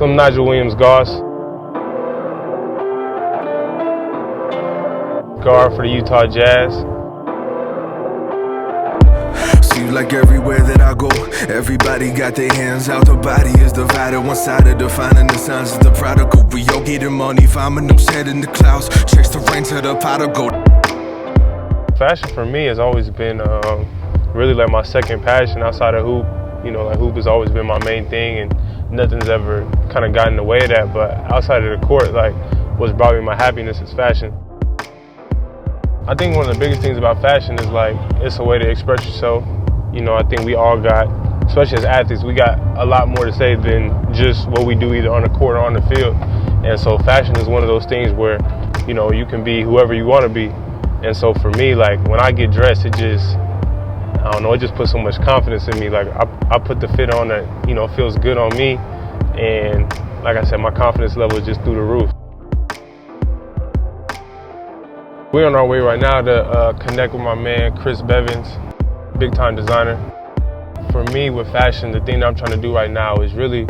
I'm Nigel Williams-Goss, guard for the Utah Jazz. Seems like everywhere that I go, everybody got their hands out. The body is divided, one sided, defining the signs of the prodigal. We all getting money, finding them head in the clouds. Chase the rain to the pot of gold. Fashion for me has always been really like my second passion outside of hoop. You know, like hoop has always been my main thing, and nothing's ever kind of gotten in the way of that. But outside of the court, like what's brought me my happiness is fashion. I think one of the biggest things about fashion is like it's a way to express yourself. You know, I think we all got, especially as athletes, we got a lot more to say than just what we do either on the court or on the field. And so fashion is one of those things where, you know, you can be whoever you want to be. And so for me, like when I get dressed, it just, I don't know, it just puts so much confidence in me. Like I put the fit on that, you know, feels good on me. And like I said, my confidence level is just through the roof. We're on our way right now to connect with my man, Bevans, big time designer. For me with fashion, the thing that I'm trying to do right now is really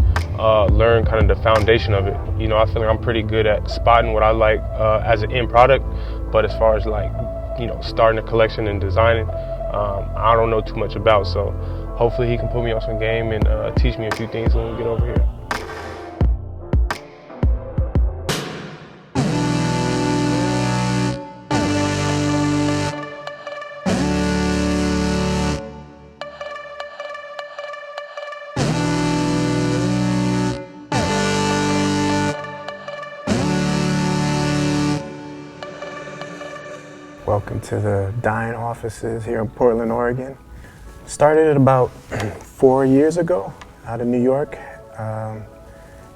learn kind of the foundation of it. You know, I feel like I'm pretty good at spotting what I like as an end product, but as far as like, you know, starting a collection and designing, I don't know too much about. So hopefully he can put me on some game and teach me a few things when we get over here. Welcome to the DYNE offices here in Portland, Oregon. Started it about 4 years ago out of New York.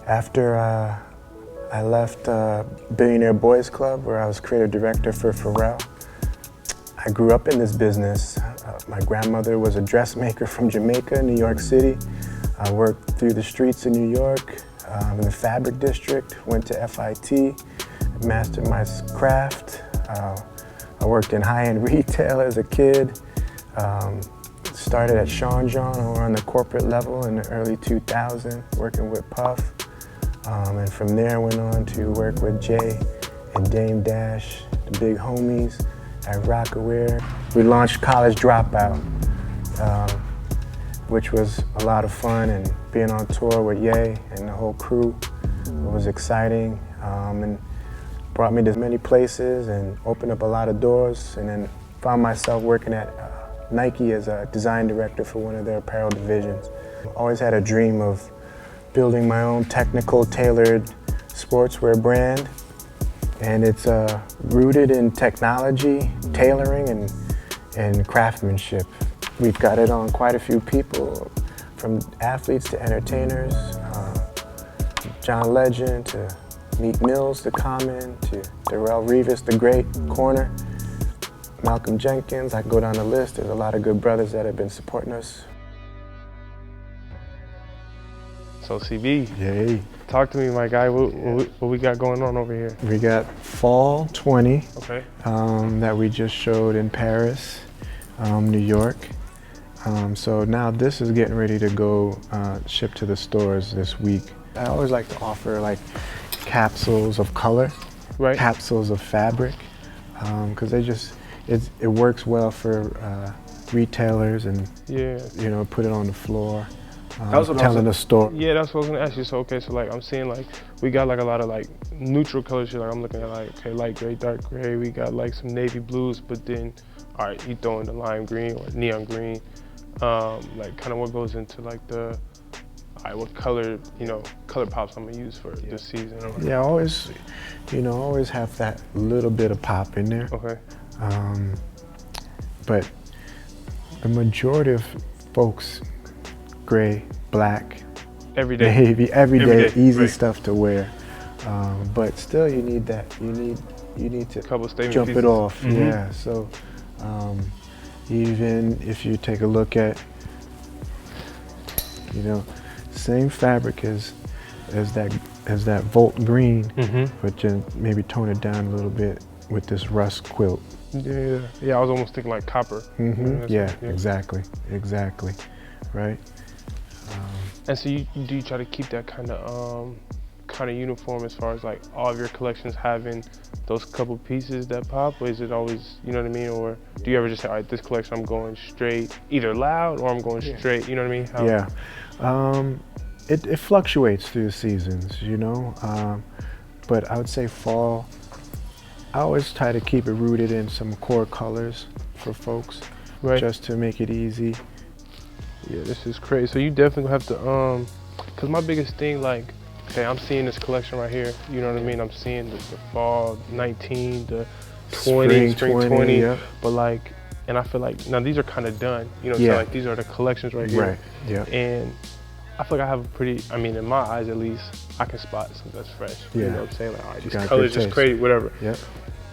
After I left Billionaire Boys Club, where I was creative director for Pharrell. I grew up in this business. My grandmother was a dressmaker from Jamaica, New York City. I worked through the streets in New York, in the fabric district, went to FIT, mastered my craft. I worked in high-end retail as a kid. Started at Sean John over on the corporate level in the early 2000s, working with Puff. And from there went on to work with Jay and Dame Dash, the big homies at Rockaware. We launched College Dropout, which was a lot of fun, and being on tour with Ye and the whole crew was exciting. And brought me to many places and opened up a lot of doors, and then found myself working at Nike as a design director for one of their apparel divisions. Always had a dream of building my own technical, tailored sportswear brand, and it's rooted in technology, tailoring, and craftsmanship. We've got it on quite a few people, from athletes to entertainers, John Legend to Meek Mills, the Common, to Darrell Revis, the Great Corner, Malcolm Jenkins. I can go down the list. There's a lot of good brothers that have been supporting us. So CB, Yay. Talk to me, my guy. What we got going on over here? We got Fall 20 Okay. that we just showed in Paris, New York. So now this is getting ready to go ship to the stores this week. I always like to offer like capsules of color, Right. capsules of fabric, because it works well for retailers, and Yeah. you know, put it on the floor, That's what telling a story. Yeah, that's what I was gonna ask you. So okay, so like I'm seeing like we got like a lot of like neutral color shit. Like I'm looking at like, okay, light gray, dark gray. We got like some navy blues, but then all right, you throw in the lime green or neon green. Like kind of what goes into like the, all right, what color, you know, color pops I'm gonna use for this season. Yeah, always, you know, always have that little bit of pop in there. Okay. But the majority of folks, gray, black, Every day. navy, everyday, easy right. stuff to wear. But still, you need that. You need to Couple statement jump pieces. it off. Mm-hmm. Yeah. So even if you take a look at, you know, same fabric as that Volt green, but just maybe tone it down a little bit with this rust quilt. Yeah. I was almost thinking like copper. Yeah, exactly, right. And so do you try to keep that kind of uniform as far as like all of your collections having those couple pieces that pop, or is it always, you know what I mean? Or do you ever just say, all right, this collection I'm going straight, either loud or I'm going straight, you know what I mean? Yeah, it fluctuates through the seasons, you know? But I would say fall, I always try to keep it rooted in some core colors for folks, just to make it easy. Yeah, this is crazy. So you definitely have to, cause my biggest thing, like, okay, I'm seeing this collection right here, you know what I mean? I'm seeing the fall 19, the 20, spring 20, yeah. But like, and I feel like, now these are kind of done, you know what I'm saying? Like these are the collections right here. Right, yeah. And I feel like I have a pretty, I mean, in my eyes at least, I can spot something that's fresh. Yeah. You know what I'm saying? Like, all right, these colors just crazy, whatever. Yeah.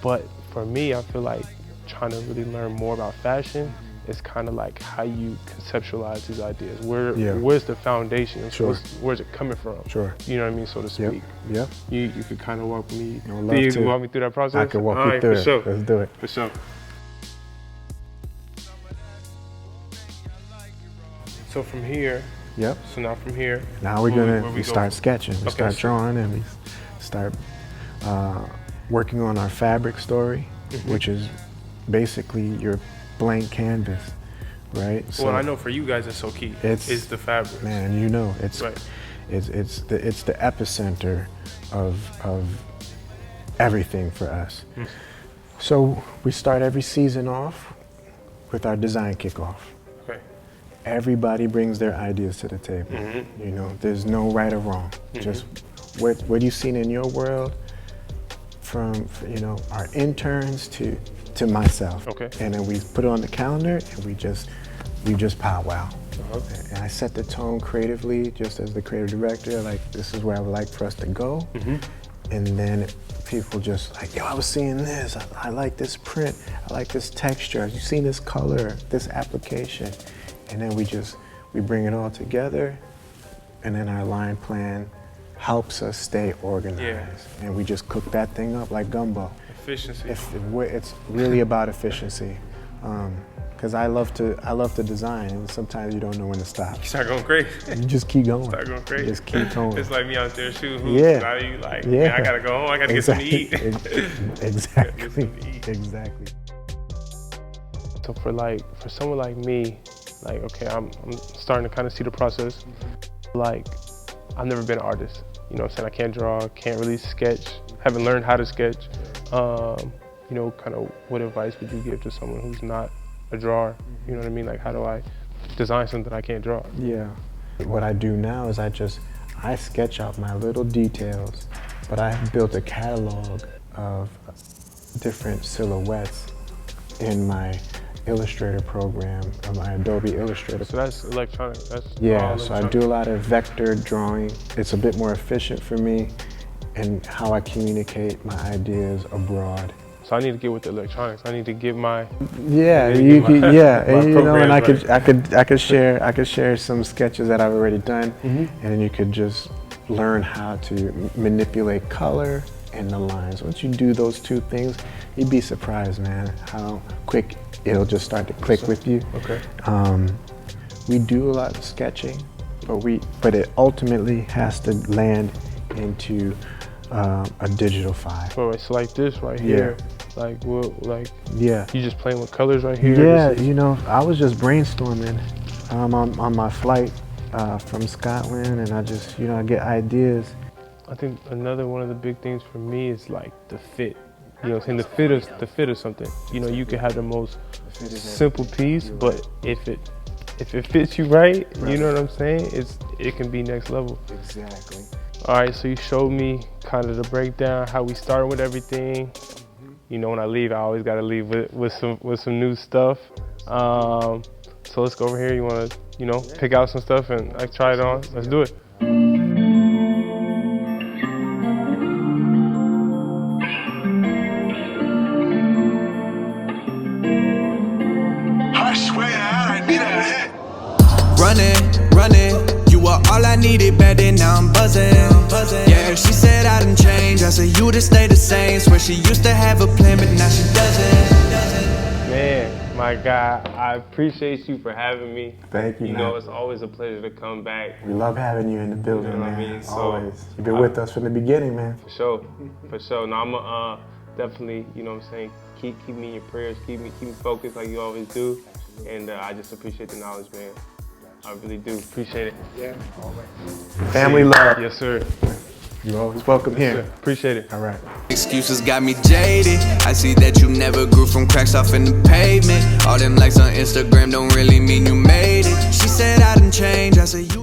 But for me, I feel like trying to really learn more about fashion is kind of like how you conceptualize these ideas. Where's the foundation? Sure. Where's it coming from? Sure. You know what I mean, so to speak. Yep. You could kind of walk me. You can walk me through that process. I can walk you through it. Sure. Let's do it. For sure. So from here. Yep. So now from here. Now we start sketching. We start drawing, and we start working on our fabric story, which is basically your blank canvas, right? So, well, I know for you guys it's so key. It's the fabric. Man, you know, it's right. it's the epicenter of everything for us. So we start every season off with our design kickoff. Okay. Everybody brings their ideas to the table. You know, there's no right or wrong. Just what you've seen in your world, from, you know, our interns to myself. Okay. And then we put it on the calendar, and we just powwow. And I set the tone creatively, just as the creative director, like, this is where I would like for us to go. And then people just like, yo, I was seeing this, I like this print, I like this texture, you seen this color, this application. And then we bring it all together, and then our line plan helps us stay organized. And we just cook that thing up like gumbo. Efficiency. It's really about efficiency. Because I love to design, and sometimes you don't know when to stop. You start going crazy. You just keep going. Start going crazy. Just keep going. It's like me out there shooting hoops. Now you like, man, I gotta go home, I gotta get something to eat. Exactly. Exactly. So for someone like me, like, okay, I'm starting to kind of see the process. Like, I've never been an artist. You know what I'm saying? I can't draw, can't really sketch, haven't learned how to sketch. You know, kind of what advice would you give to someone who's not a drawer? You know what I mean? Like, how do I design something I can't draw? Yeah. What I do now is I sketch out my little details, but I have built a catalog of different silhouettes in my Illustrator program, or my Adobe Illustrator. So that's electronic. So I do a lot of vector drawing. It's a bit more efficient for me and how I communicate my ideas abroad. So I need to get with the electronics. I need to get my and you know, and I could share some sketches that I've already done, and then you could just learn how to manipulate color and the lines. Once you do those two things, you'd be surprised, man, how quick it'll just start to click with you. Okay. We do a lot of sketching, but it ultimately has to land into a digital file. So like this right here, you just playing with colors right here? Yeah, you know, I was just brainstorming on my flight from Scotland, and I just, you know, I get ideas. I think another one of the big things for me is like the fit. You know what I'm saying? The fit of something. You know, you can have the most simple piece, but if it fits you right, you know what I'm saying? It can be next level. Exactly. All right, so you showed me kind of the breakdown, how we started with everything. You know, when I leave, I always got to leave with some new stuff. So let's go over here. You want to, you know, pick out some stuff and like try it on? Let's do it. I swear I need a hit. Running, you were all I needed back then, now I'm buzzing. Yeah, she said I done changed, I said you to stay the same. Swear she used to have a plan, but now she doesn't. Man, Man, my guy, I appreciate you for having me. Thank you, You man. know, it's always a pleasure to come back. We love having you in the building, You know what I man. mean? So, Always. You've been with us from the beginning, man. For sure, for sure. No, I'm definitely, you know what I'm saying, keep me in your prayers, keep me focused like you always do. And I just appreciate the knowledge, man. I really do. Appreciate it. Yeah, family love. Yes, sir. You're always welcome here. Appreciate it. All right. Excuses got me jaded. I see that you never grew from cracks off in the pavement. All them likes on Instagram don't really mean you made it. She said I didn't change. I said you